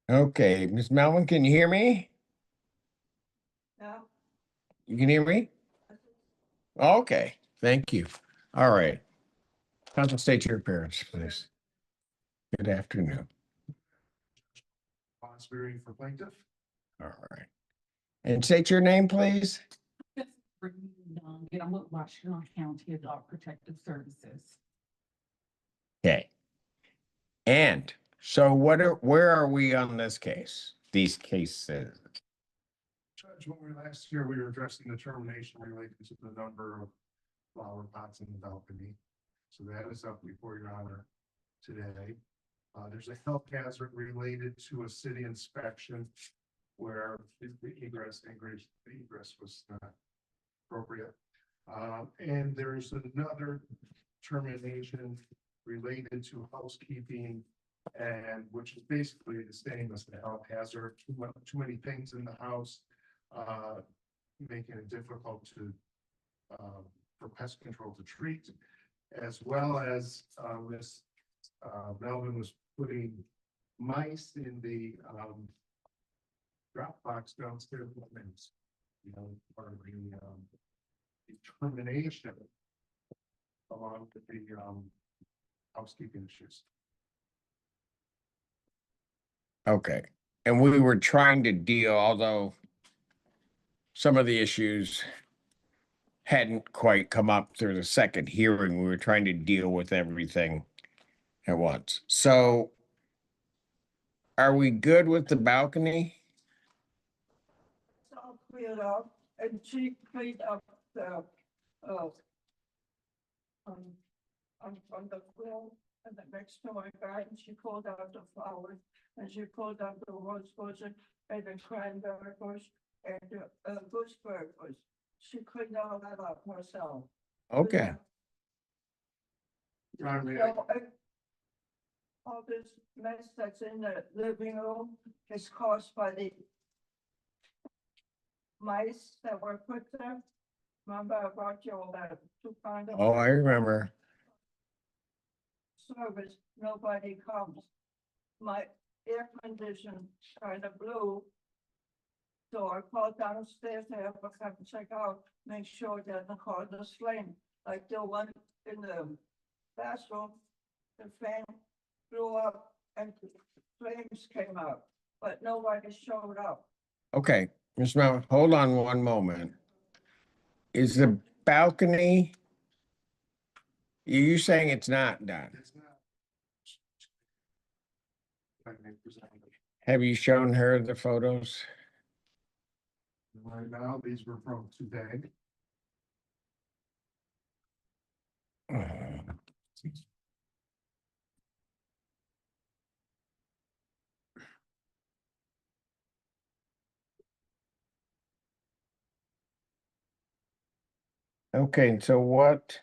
Okay, Miss Melvin, can you hear me? Yeah. You can hear me? Okay, thank you. All right. Council, state your appearance, please. Good afternoon. Swearing for plaintiff. All right. And state your name, please. And I'm with Washington County Adult Protective Services. Okay. And so where are we on this case? These cases? Judge, when last year we were addressing the termination related to the number of flower pots in the balcony. So that is up before your honor today. There's a health hazard related to a city inspection where the egress was not appropriate. And there's another termination related to housekeeping, and which is basically the same as the health hazard. Too many things in the house, making it difficult to for pest control to treat, as well as Miss Melvin was putting mice in the drop box downstairs. You know, part of the termination along with the housekeeping issues. Okay. And we were trying to deal, although some of the issues hadn't quite come up through the second hearing, we were trying to deal with everything at once. So are we good with the balcony? It's all cleared up, and she cleaned up the, on the grill and the next to my garden, she pulled out the flowers, and she pulled out the rose bush and the cranberry bush and the gooseberry bush. She cleaned all that up herself. Okay. Your Honor, So, all this mess that's in the living room is caused by the mice that were put there. Remember I brought you all that two kind of. Oh, I remember. Service, nobody comes. My air condition kind of blew. So I called downstairs to have a come check out, make sure that the car is flame, like the one in the bathroom. The fan blew up and flames came out, but nobody showed up. Okay, Ms. Mel, hold on one moment. Is the balcony, you saying it's not done? it's not. If I may present it. Have you shown her the photos? Right now, these were from today. Okay, so what?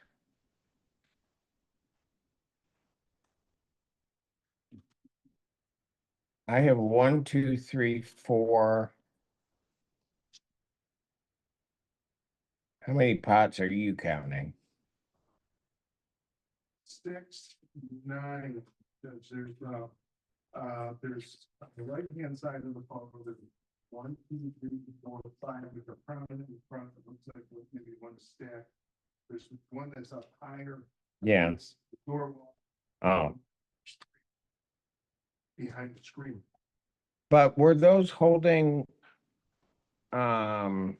I have 1, 2, 3, 4. How many pots are you counting? 6, 9. There's on the right hand side of the photo, there's 1, 2, 3, 4, 5 with a prominent in front. It looks like maybe one stack. There's one that's up higher. Yeah. It's the door wall. Oh, Behind the screen. but were those holding the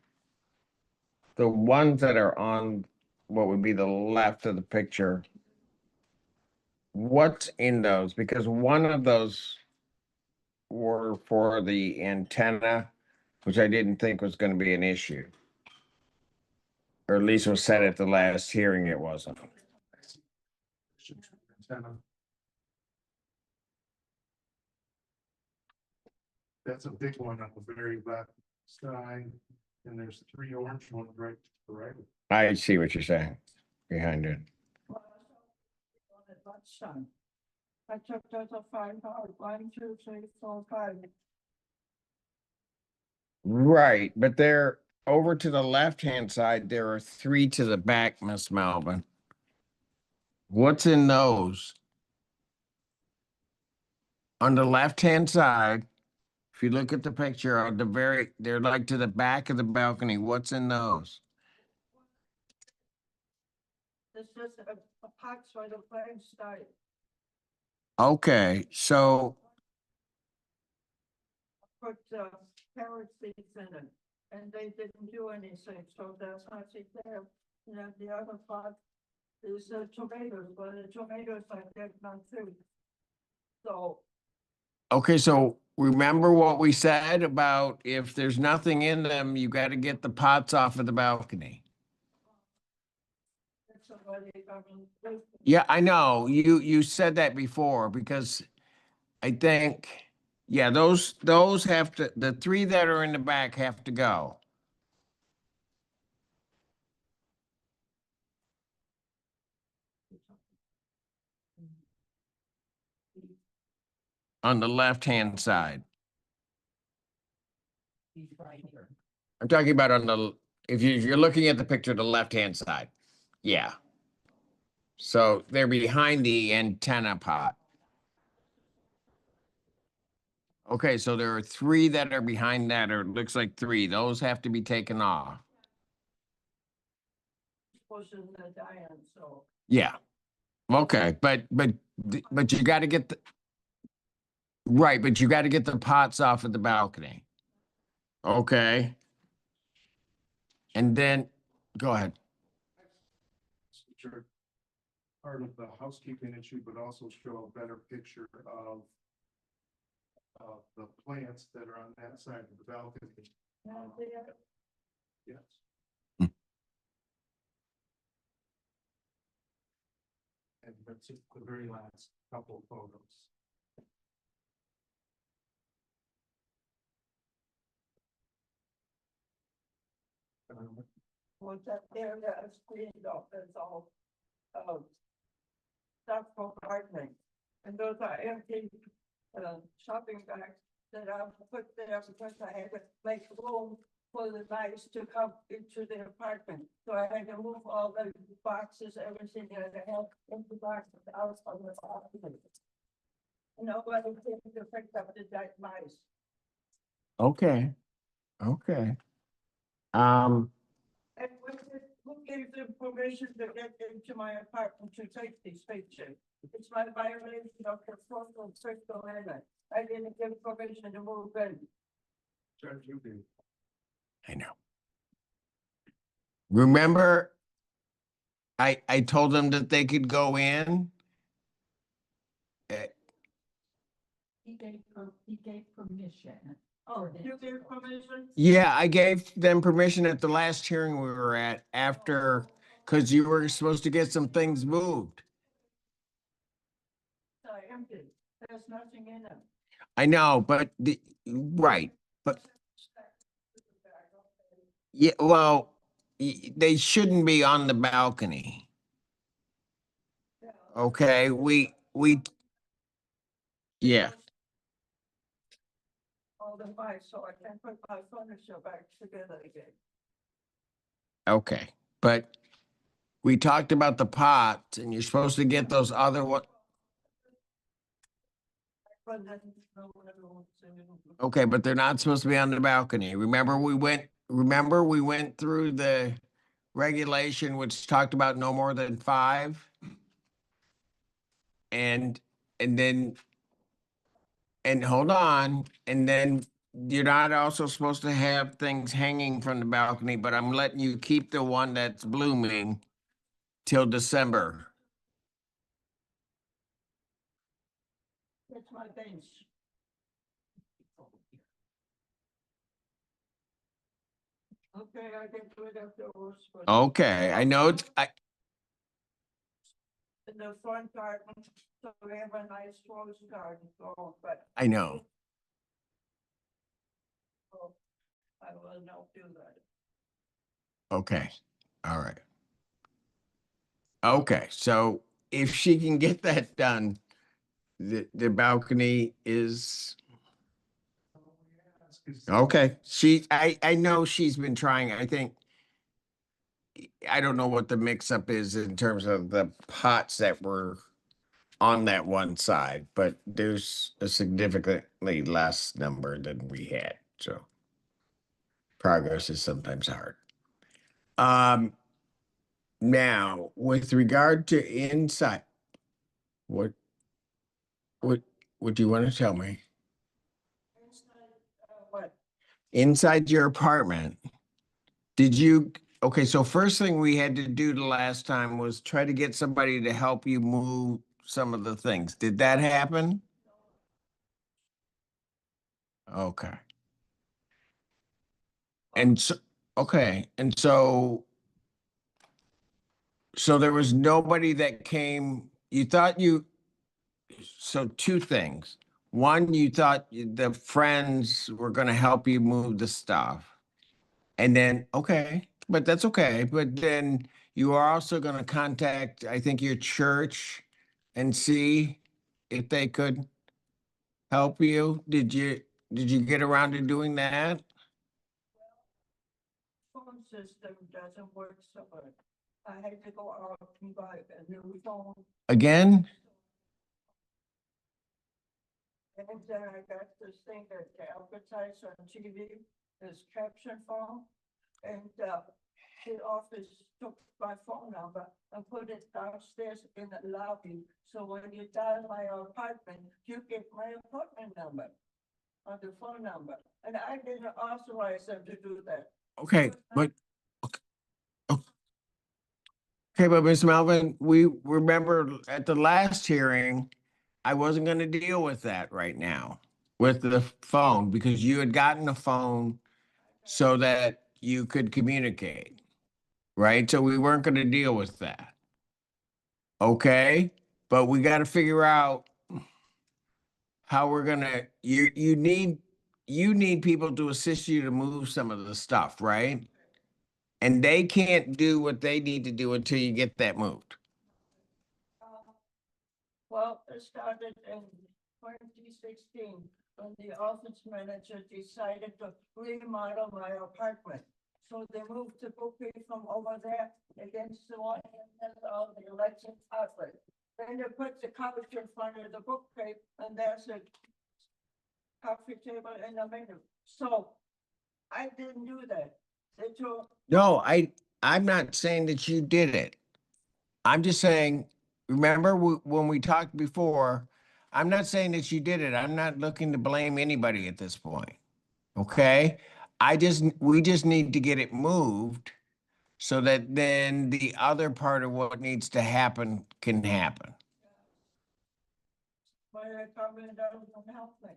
ones that are on what would be the left of the picture? What's in those? Because one of those were for the antenna, which I didn't think was going to be an issue. Or at least was said at the last hearing it wasn't. Antenna. That's a big one on the very left side, and there's 3 orange ones right to the right. I see what you're saying behind it. I took those a 5 out, 1, 2, 3, 4, 5. Right, but they're over to the left-hand side. There are 3 to the back, Miss Melvin. What's in those? On the left-hand side, If you look at the picture on the very, they're like to the back of the balcony. What's in those? It's just a box where the flames start. Okay, so, Put carrot seeds in it, and they didn't do anything, so that's not it there. And then the other part is tomatoes, but the tomatoes are dead now too. So, okay, so remember what we said about if there's nothing in them, you gotta get the pots off of the balcony. it's somebody, I mean, Yeah, I know. You said that before because I think, yeah, those have to, the three that are in the back have to go. On the left-hand side. I'm talking about on the, if you're looking at the picture, the left-hand side. Yeah. So they're behind the antenna pot. Okay, so there are three that are behind that, or it looks like three. Those have to be taken off. pushing the diane, so. Yeah. Okay, but you gotta get the, right, but you gotta get the pots off of the balcony. Okay. And then, go ahead. Sure. Part of the housekeeping issue, but also show a better picture of the plants that are on that side of the balcony. Yeah, they are. Yes. And that's the very last couple of photos. Was that area is cleaned up, it's all, stuff for gardening. And those are empty, shopping bags that I put there because I had to make room for the guys to come into the apartment. So I had to move all the boxes, everything that I had into boxes out of the apartment. Nobody came to pick up the dead mice. Okay. Okay. And who gave them permission to get into my apartment to take these pictures? It's my violation of the social crystal limit. I didn't give permission to move in. Judge, you do. I know. Remember, I told them that they could go in. He gave permission. Oh, you gave permission? Yeah, I gave them permission at the last hearing we were at after, because you were supposed to get some things moved. I empty. There's nothing in them. I know, but right, but yeah, well, they shouldn't be on the balcony. Okay, yeah, All the mice, so I can put my furniture back together again. okay, but we talked about the pots and you're supposed to get those other one. But then, no one ever wants to. Okay, but they're not supposed to be on the balcony. Remember we went through the regulation which talked about no more than 5? And then, and hold on, and then you're not also supposed to have things hanging from the balcony, but I'm letting you keep the one that's blooming till December. That's my bench. Okay, I get rid of those. but- Okay, I know it's, In the front garden, so we have a nice rose garden, so, but I know. I will not do that. Okay, all right. Okay, so if she can get that done, the balcony is, okay. I know she's been trying, I think. I don't know what the mix up is in terms of the pots that were on that one side, but there's a significantly less number than we had, so progress is sometimes hard. Um, now, with regard to inside, what, what, what do you want to tell me? What? Inside your apartment, did you, okay, so first thing we had to do the last time was try to get somebody to help you move some of the things. Did that happen? Okay. And so, okay, and so there was nobody that came, you thought you, so two things. One, you thought the friends were gonna help you move the stuff. And then, okay, but that's okay. But then you are also gonna contact, I think, your church and see if they could help you. Did you get around to doing that? Phone system doesn't work so good. I had to go out and buy a new phone. Again? And then I got this thing that they advertise on TV, this caption phone. And the office took my phone number and put it downstairs in the lobby. So when you dial my apartment, you get my apartment number on the phone number. And I didn't authorize them to do that. Okay, but okay, but Ms. Melvin, we remember at the last hearing, I wasn't gonna deal with that right now with the phone because you had gotten a phone so that you could communicate, right? So we weren't gonna deal with that. Okay, but we gotta figure out how we're gonna, you need people to assist you to move some of the stuff, right? And they can't do what they need to do until you get that moved. Well, it started in 2016 when the office manager decided to remodel my apartment. So they moved the bookcase from over there against the wall and all the electric outlet. Then they put the couch in front of the bookcase and there's a coffee table in the middle. So I didn't do that. They told, No, I'm not saying that you did it. I'm just saying, remember when we talked before, I'm not saying that you did it. I'm not looking to blame anybody at this point. Okay? We just need to get it moved so that then the other part of what needs to happen can happen. why they come in down and help me.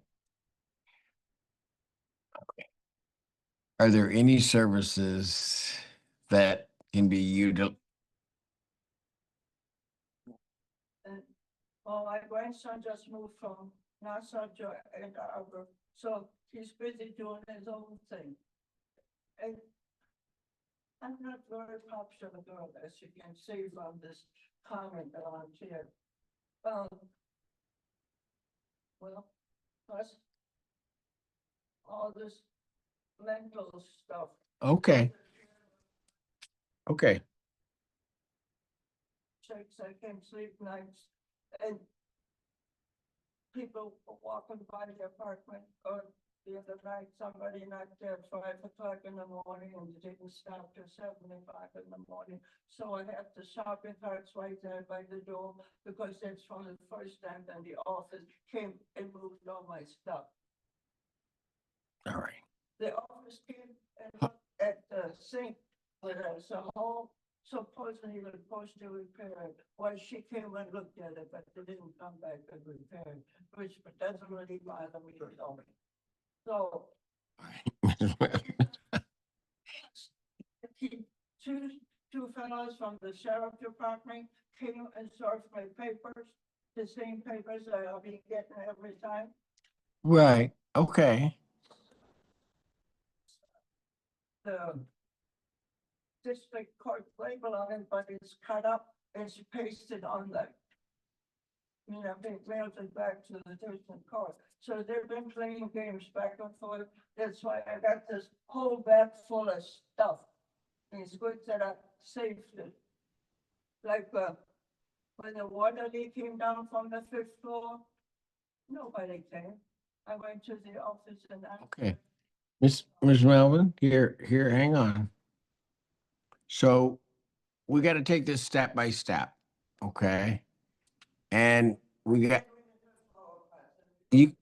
Are there any services that can be utilized? And, well, my grandson just moved from Nassau to Ann Arbor, so he's busy doing his own thing. And I'm not very popular girl, as you can see from this comment on here. Well, plus all this mental stuff. Okay, okay. Checks, I can't sleep nights, and people were walking by the apartment, or the other night, somebody knocked at 5 o'clock in the morning and didn't stop till 7 o'clock in the morning. So I had the shopping carts right there by the door, because that's from the first time that the office came and moved all my stuff. All right. The office came and looked at the sink, where there's a hole supposedly was supposed to repair it. Well, she came and looked at it, but they didn't come back and repair it, which doesn't really bother me at all. So two fellows from the sheriff department came and searched my papers, the same papers that I'll be getting every time. Right, okay. The district court label on it, but it's cut up, it's pasted on the, they mailed it back to the district court. So they've been playing games back and forth. That's why I got this whole bag full of stuff. It's good that I saved it. Like, when the water leak came down from the fifth floor, nobody came. I went to the office and asked. Okay. Miss Melvin, here, hang on. So we got to take this step by step, okay? And we got, you,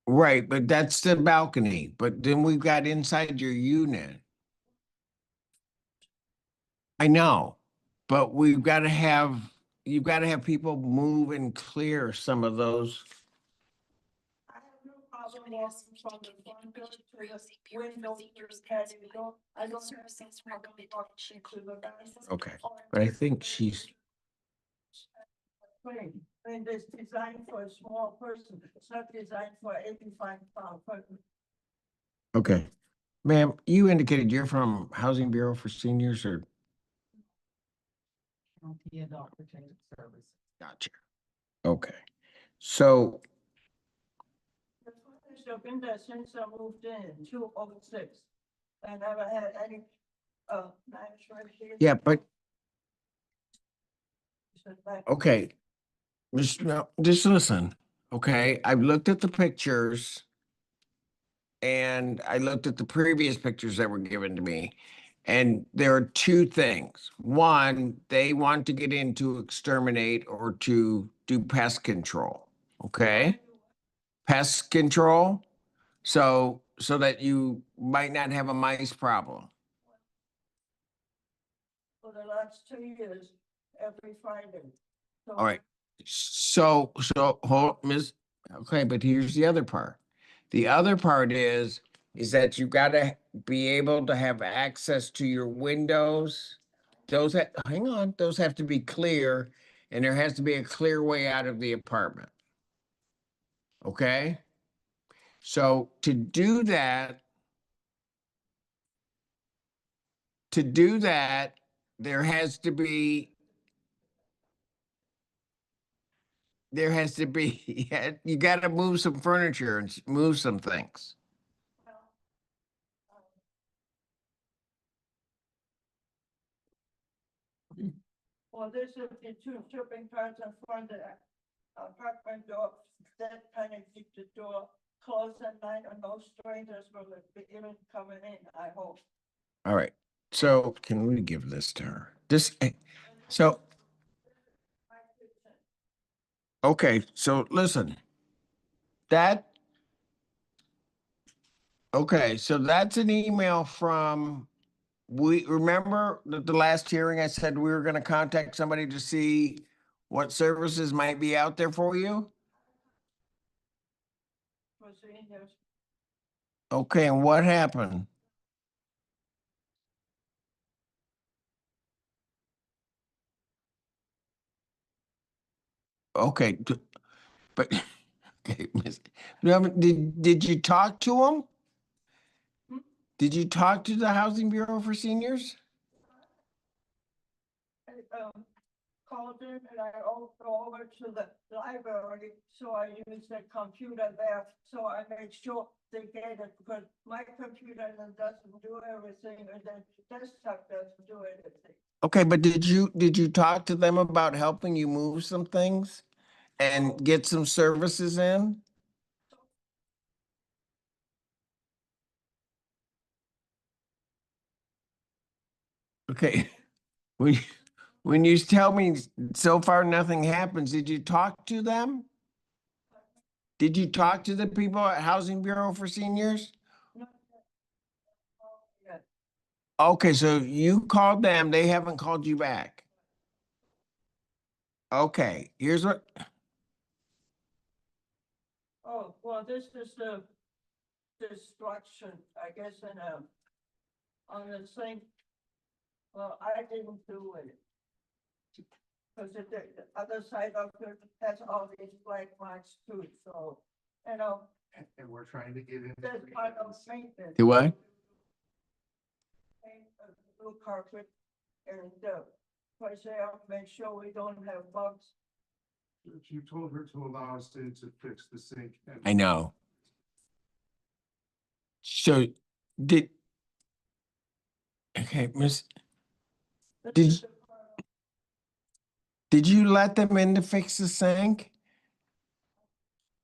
right, but that's the balcony, but then we've got inside your unit. I know, but you've got to have people move and clear some of those. I have no problem walking from the front door to the window to the patio door. I don't have any problem walking to the bathroom. Okay, but I think she's, Plain. I mean, it's designed for a small person. It's not designed for 85 pound person. okay. Ma'am, you indicated you're from Housing Bureau for Seniors or? County Adult Protective Services. Gotcha. Okay, so, I've been there since I moved in 2006. I never had any, management here. yeah, but, Said that- okay. Just listen, okay? I've looked at the pictures. And I looked at the previous pictures that were given to me. And there are two things. One, they want to get in to exterminate or to do pest control, okay? Pest control, so that you might not have a mice problem. For the last 2 years, every Friday. So All right. So hold, Miss, okay, but here's the other part. The other part is that you gotta be able to have access to your windows. Hang on, those have to be clear, and there has to be a clear way out of the apartment. Okay? So to do that, there has to be, yeah, you gotta move some furniture and move some things. Well, this is the two shipping carts in front of the apartment door, that kind of keep the door closed at night and no strangers will be even coming in, I hope. All right, so can we give this to her? So, okay, so listen. Okay, so that's an email from, we remember that the last hearing I said we were gonna contact somebody to see what services might be out there for you? For seniors. Okay, and what happened? Okay, but, okay, did you talk to them? Hmm? Did you talk to the Housing Bureau for Seniors? I, called in and I go over to the library, so I use the computer there, so I make sure they get it, because my computer doesn't do everything, and then desktop doesn't do anything. Okay, but did you talk to them about helping you move some things and get some services in? Okay, when, when you tell me so far nothing happens, did you talk to them? Did you talk to the people at Housing Bureau for Seniors? Not yet. Okay, so you called them, they haven't called you back. Okay, here's what, Oh, well, this is the destruction, I guess, on the same, well, I didn't do it. Because the other side of it has all these black marks too, so, you know, And we're trying to get in. that's part of maintenance. do what? Paint a blue carpet and, fresh air, make sure we don't have bugs. You told her to allow us to fix the sink. I know. So did, okay, Miss, This Did is you- the part of Did you let them in to fix the sink?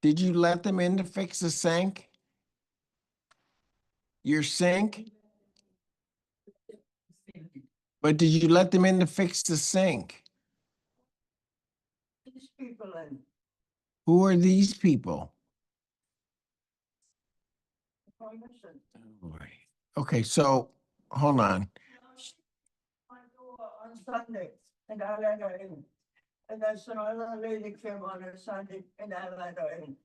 Did you let them in to fix the sink? Your sink? But did you let them in to fix the sink? These people in, Who are these people? permission. Okay, so hold on. My door on Sunday, and I let her in. And then some other lady came on a Sunday, and I let her in.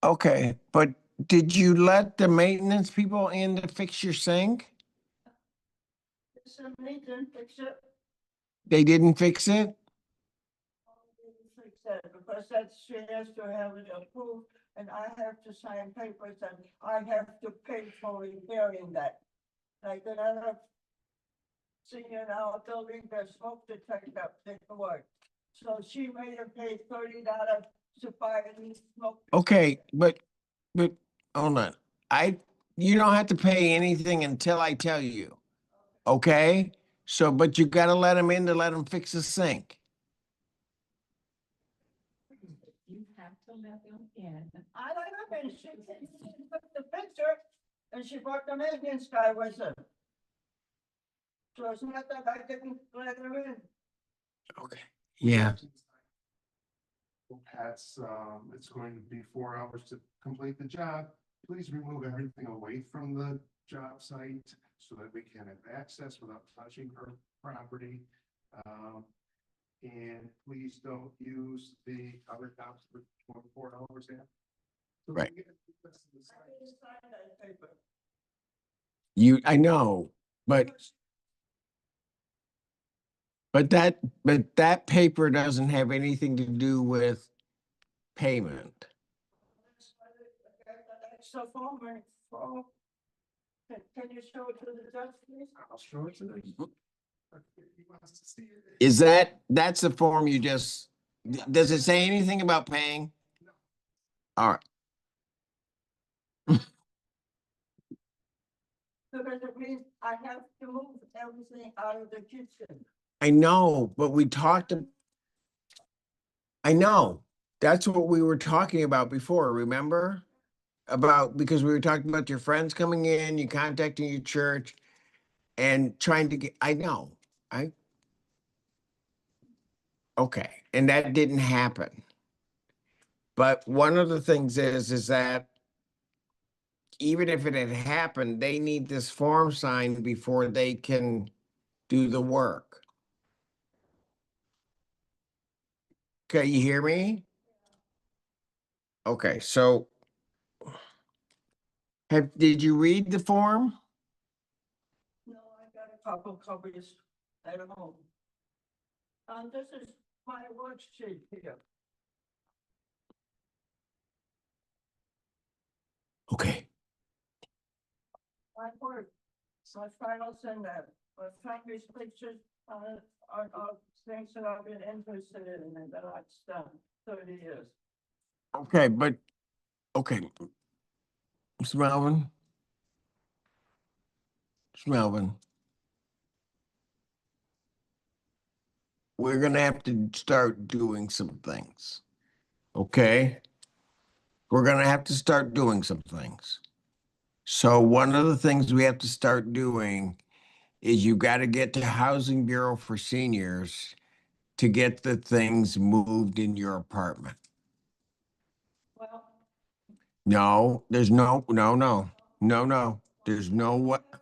Okay, but did you let the maintenance people in to fix your sink? Some need to fix it. They didn't fix it? Fix that, because that's, she has to have it approved, and I have to sign papers, and I have to pay for repairing that. Like another senior in our building, their smoke detector didn't work. So she made her pay $30 to buy a new smoke. Okay, but hold on. You don't have to pay anything until I tell you. Okay? So, but you gotta let them in to let them fix the sink. You have to let them in. I let her in, she took the picture, and she brought the maintenance guy with her. So it's not that I didn't let her in. Okay. Yeah. Pat's, it's going to be 4 hours to complete the job. Please remove everything away from the job site so that we can have access without touching her property. And please don't use the other jobs for 24 hours after. So Right. we get the rest of the site. I didn't sign that paper. I know, but that paper doesn't have anything to do with payment. So form and form. Can you show it to the judge, please? I'll show it to them. He wants to see it. Is that's the form you just, does it say anything about paying? All right. Because it means I have to move everything out of the kitchen. I know, but I know. That's what we were talking about before, remember? Because we were talking about your friends coming in, you contacting your church and trying to get, I know, okay, and that didn't happen. But one of the things is that even if it had happened, they need this form signed before they can do the work. Okay, you hear me? Okay, so did you read the form? No, I got a couple copies at home. This is my worksheet here. Okay, My work, my finals and that, my family's pictures are things that I've been interested in and that I've done 30 years. okay, but, okay. Mr. Melvin? Mr. Melvin? We're gonna have to start doing some things. Okay? We're gonna have to start doing some things. So one of the things we have to start doing is you gotta get to Housing Bureau for Seniors to get the things moved in your apartment. Well, No, there's no, there's no what, right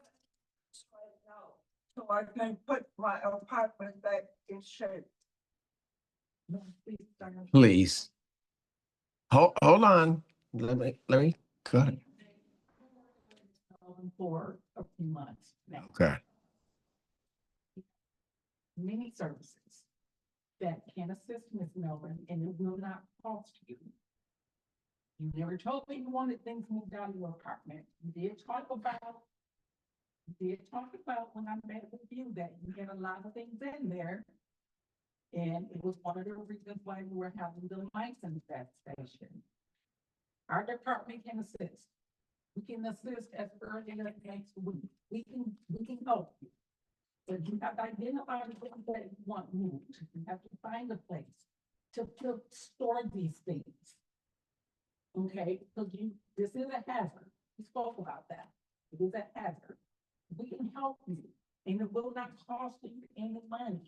now, so I can put my apartment back in shape. No, please don't. please. Hold on. Let me cut. For a few months now. Okay. Many services that can assist Ms. Melvin, and it will not cost you. You never told me you wanted things moved out of your apartment. You did talk about when I met with you that you had a lot of things in there. And it was one of the reasons why we were having the lights in that station. Our department can assist. We can assist as early as next week. We can help you. But you have to identify the things that you want moved. You have to find a place to store these things. Okay, because this is a hazard. We spoke about that. It is a hazard. We can help you, and it will not cost you any money.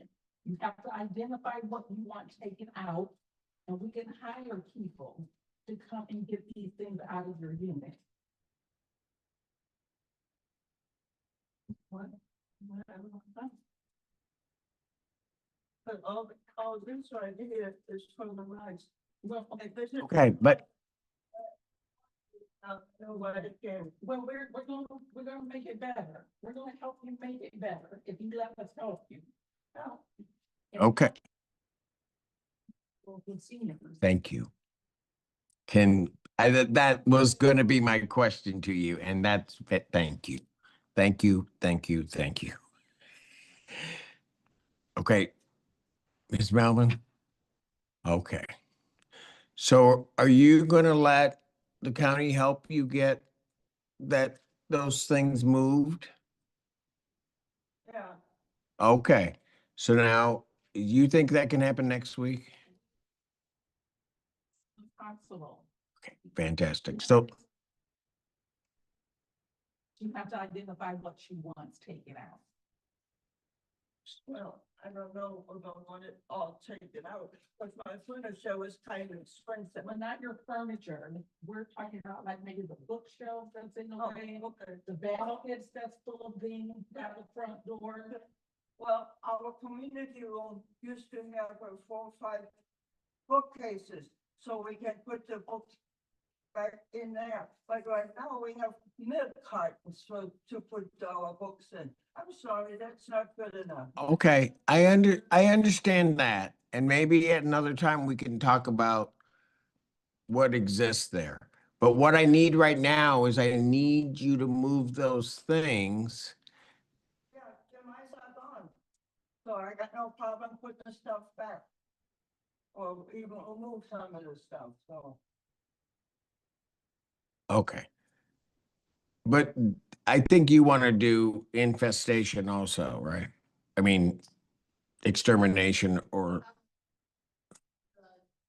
You have to identify what you want taken out, and we can hire people to come and get these things out of your unit. What? But all this right here is from the rights. Well, If this is. Okay, but Nobody can. well, we're gonna make it better. We're gonna help you make it better if you let us help you. Now, okay, we'll see you. thank you. That was gonna be my question to you, and that's it. Thank you. Thank you, thank you, thank you. Okay, Ms. Melvin? Okay. So are you gonna let the county help you get those things moved? Yeah, Okay, so now, you think that can happen next week? Possible. Okay, fantastic. So, You have to identify what she wants taken out. well, I don't know, if I want it all taken out, but my furniture was kind of expensive. But not your furniture. We're talking about like maybe the bookshelf that's in the Oh, way, okay. the baskets that's full of things out the front door. Well, our community room used to have 4 or 5 bookcases, so we can put the books back in there. But right now, we have milk cartons to put our books in. I'm sorry, that's not good enough. okay, I understand that, and maybe at another time we can talk about what exists there. But what I need right now is I need you to move those things. Yeah, Jim, I saw gone. So I got no problem putting the stuff back. Or even remove some of the stuff, so. Okay. But I think you want to do infestation also, right? I mean, extermination or,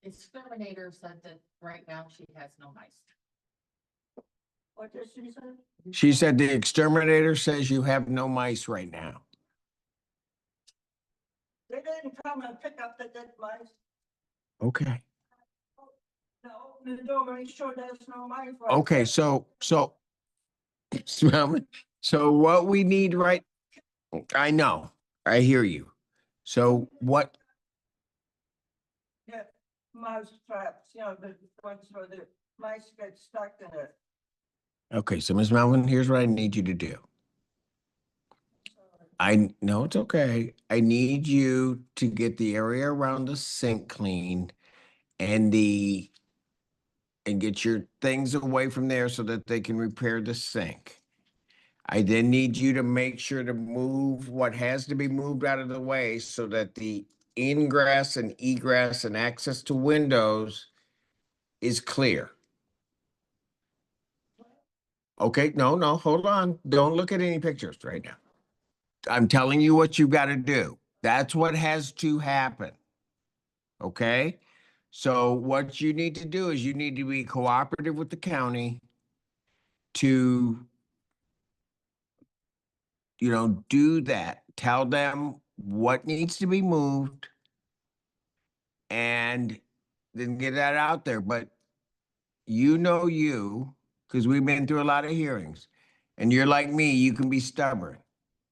The exterminator said that right now she has no mice. What did she say? she said the exterminator says you have no mice right now. They didn't come and pick up the dead mice. Okay. No, open the door, make sure there's no mice. right Okay, there. so smell me. So what we need I know, I hear you. So what, Yeah, mouse traps, the ones where the mice get stuck in it. okay, so Ms. Melvin, here's what I need you to do. I know it's okay. I need you to get the area around the sink clean and get your things away from there so that they can repair the sink. I then need you to make sure to move what has to be moved out of the way so that the ingress and egress and access to windows is clear. Okay, no, hold on. Don't look at any pictures right now. I'm telling you what you've got to do. That's what has to happen. Okay? So what you need to do is you need to be cooperative with the county to, do that. Tell them what needs to be moved and then get that out there. But because we've been through a lot of hearings, and you're like me, you can be stubborn,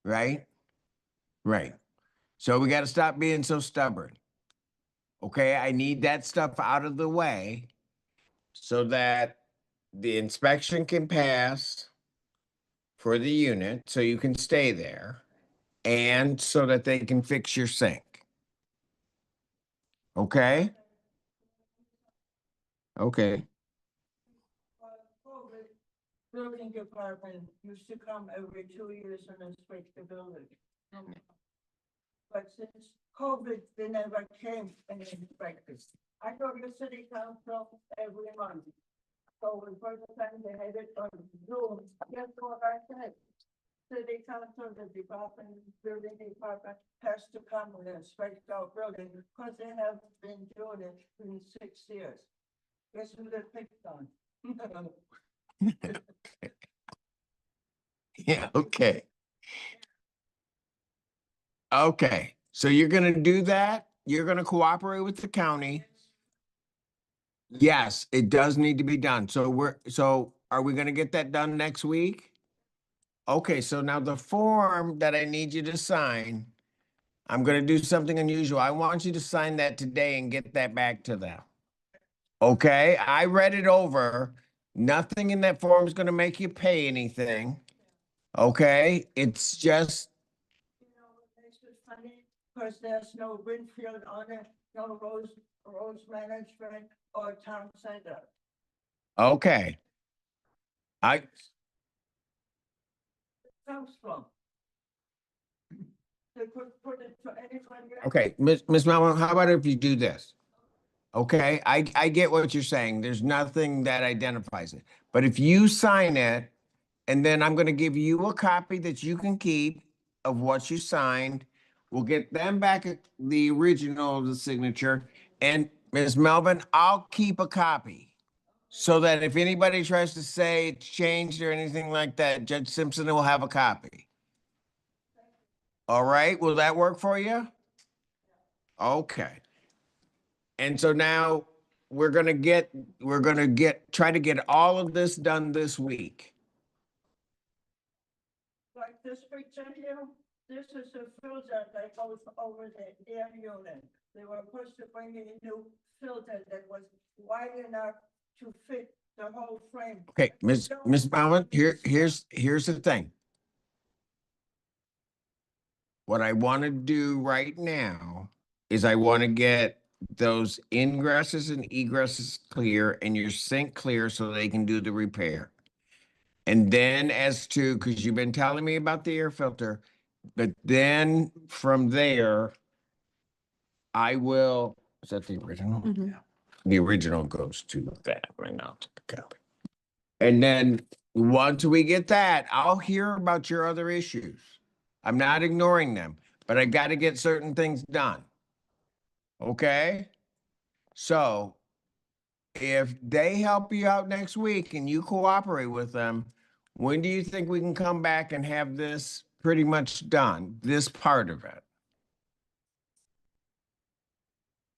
right? Right. So we got to stop being so stubborn. Okay, I need that stuff out of the way so that the inspection can pass for the unit, so you can stay there, and so that they can fix your sink. Okay? Okay. COVID, building department used to come every 2 years and inspect the building. But since COVID, they never came and inspected. I go to city council every month. So the first time they had it on Zoom, guess what I said? city council, the department, building department has to come with a straight out building, because they have been doing it in 6 years. Guess who they picked on? Yeah, okay. Okay, so you're gonna do that? You're gonna cooperate with the county? Yes, it does need to be done. So are we gonna get that done next week? Okay, so now the form that I need you to sign, I'm gonna do something unusual. I want you to sign that today and get that back to them. Okay, I read it over. Nothing in that form is gonna make you pay anything. Okay, it's just, You know what makes it funny? Because there's no Winfield on it, no Rose Management or Town Center. okay. I, Comes from. They could put it to anyone. okay, Miss Melvin, how about if you do this? Okay, I get what you're saying. There's nothing that identifies it. But if you sign it, and then I'm gonna give you a copy that you can keep of what you signed. We'll get them back the original of the signature. And Ms. Melvin, I'll keep a copy. So that if anybody tries to say it's changed or anything like that, Judge Simpson will have a copy. All right, will that work for you? Okay. And so now we're gonna try to get all of this done this week. Like this picture here, this is a filter that goes over the air unit. They were supposed to bring in a new filter that was wide enough to fit the whole frame. Okay, Miss Bauman, here's the thing. What I want to do right now is I want to get those ingresses and egresses clear and your sink clear so they can do the repair. And then as to, because you've been telling me about the air filter, but then from there, I will, is that the original? Yeah. The original goes to that right now, to the copy. And then once we get that, I'll hear about your other issues. I'm not ignoring them, but I got to get certain things done. Okay? So if they help you out next week and you cooperate with them, when do you think we can come back and have this pretty much done, this part of it?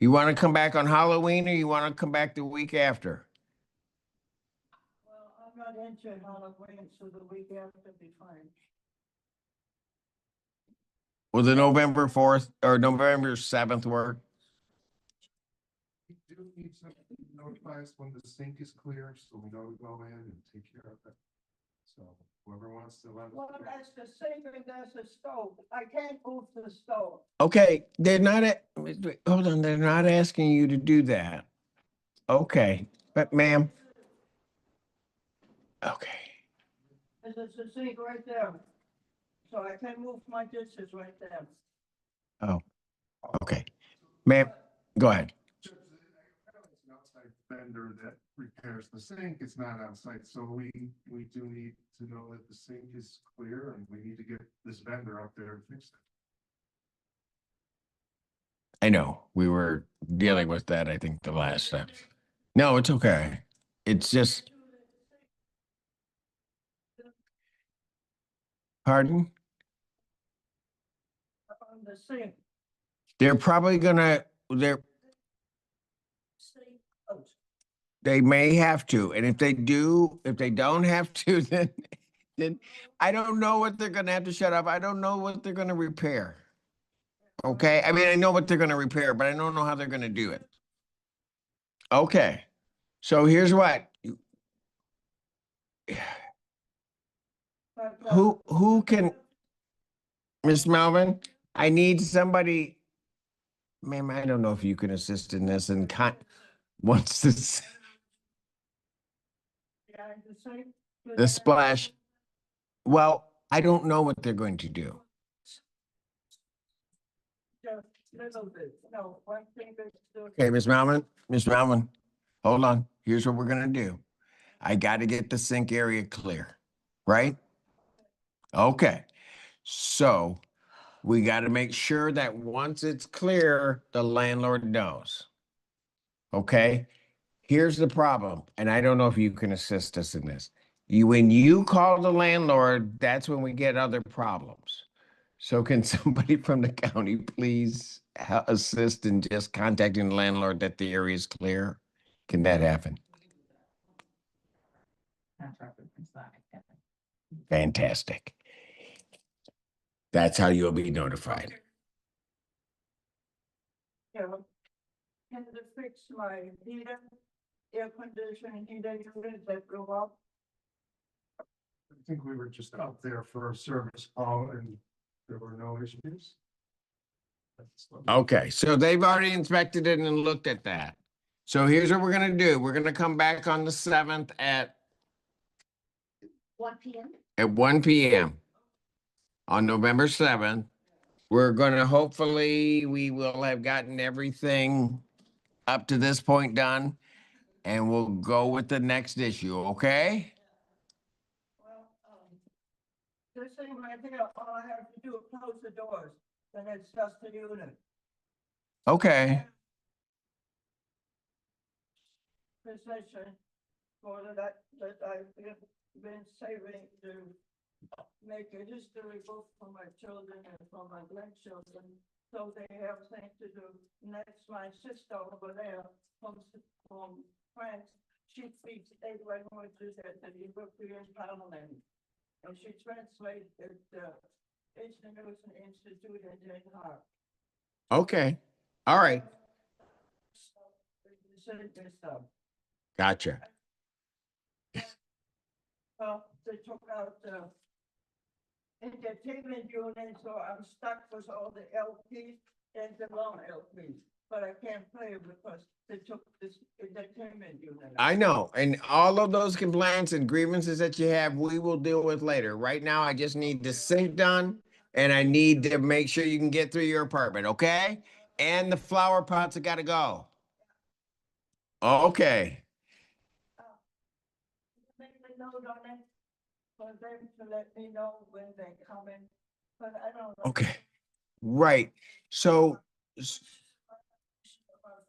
You want to come back on Halloween or you want to come back the week after? Well, I'm not into Halloween, so the week after be fine. Will the November 4th or November 7th work? We do need something to notify us when the sink is clear, so we know to go in and take care of it. So whoever wants to let us. Well, know. that's the sink and that's the stove. I can't move the stove. Okay, they're not, hold on, they're not asking you to do that. Okay, but ma'am. Okay, There's a sink right there. So I can move my dishes right there. okay. Ma'am, go ahead. It's an outside vendor that repairs the sink. It's not on site, so we do need to know that the sink is clear and we need to get this vendor up there to fix it. I know, we were dealing with that, I think, the last time. No, it's okay. It's just. Pardon? On the sink. They're probably gonna, Sink out. they may have to, and if they don't have to, then I don't know what they're gonna have to shut off. I don't know what they're gonna repair. Okay, I mean, I know what they're gonna repair, but I don't know how they're gonna do it. Okay, so here's what. But, Who can, Miss Melvin, I need somebody, ma'am, I don't know if you can assist in this and once this, behind the sink. the splash, well, I don't know what they're going to do. Just little bit, no, one thing that's still. Okay, Miss Melvin, hold on. Here's what we're gonna do. I gotta get the sink area clear, right? Okay, so we got to make sure that once it's clear, the landlord knows. Okay, here's the problem, and I don't know if you can assist us in this. When you call the landlord, that's when we get other problems. So can somebody from the county please assist in just contacting the landlord that the area is clear? Can that happen? Contract with inside. Fantastic. That's how you'll be notified. Yeah. Can they fix my heater, air conditioning, heater unit that blew up? I think we were just out there for a service call and there were no issues. Okay, so they've already inspected it and looked at that. So here's what we're gonna do. We're gonna come back on the 7th at 1 PM. 1 PM. On November 7th. We're gonna hopefully, we will have gotten everything up to this point done. And we'll go with the next issue, okay? Well, this thing right here, all I have to do is close the doors, then it's just a unit. Okay, Position for that I've been saving to make a history book for my children and for my grandchildren, so they have things to do. Next, my sister over there from France, she speaks 8 languages at the European Parliament. And she translates at the Asian Institute in Den Haag. okay, all right, Stuff. gotcha. They took out the entertainment unit, so I'm stuck with all the LPs and the long LPs. But I can't play it because they took this entertainment unit. I know, and all of those complaints and grievances that you have, we will deal with later. Right now, I just need the sink done, and I need to make sure you can get through your apartment, okay? And the flower pots have gotta go. Okay, Make a note on it for them to let me know when they're coming, but I don't know. okay, right, so, About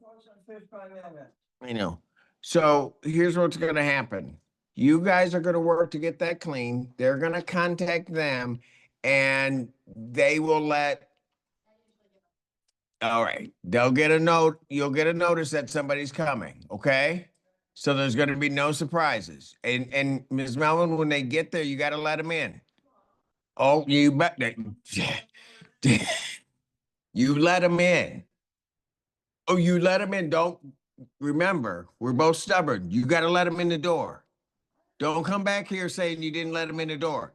Fourth and Fifth Amendment. I know. So here's what's gonna happen. You guys are gonna work to get that clean. They're gonna contact them and they will let. All right, they'll get a note, you'll get a notice that somebody's coming, okay? So there's gonna be no surprises. And Ms. Melvin, when they get there, you gotta let them in. Oh, you bet. You let them in. Oh, you let them in. Don't remember, we're both stubborn. You gotta let them in the door. Don't come back here saying you didn't let them in the door.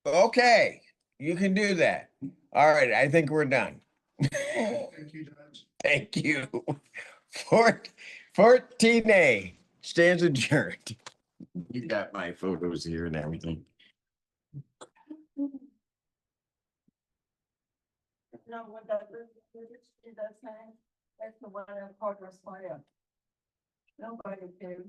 Okay, you can do that. All right, I think we're done. Thank you, Judge. Thank you. 14A stands adjourned. You got my photos here and everything. No, what that is that saying, that's the one in Progress Fire. Nobody cares.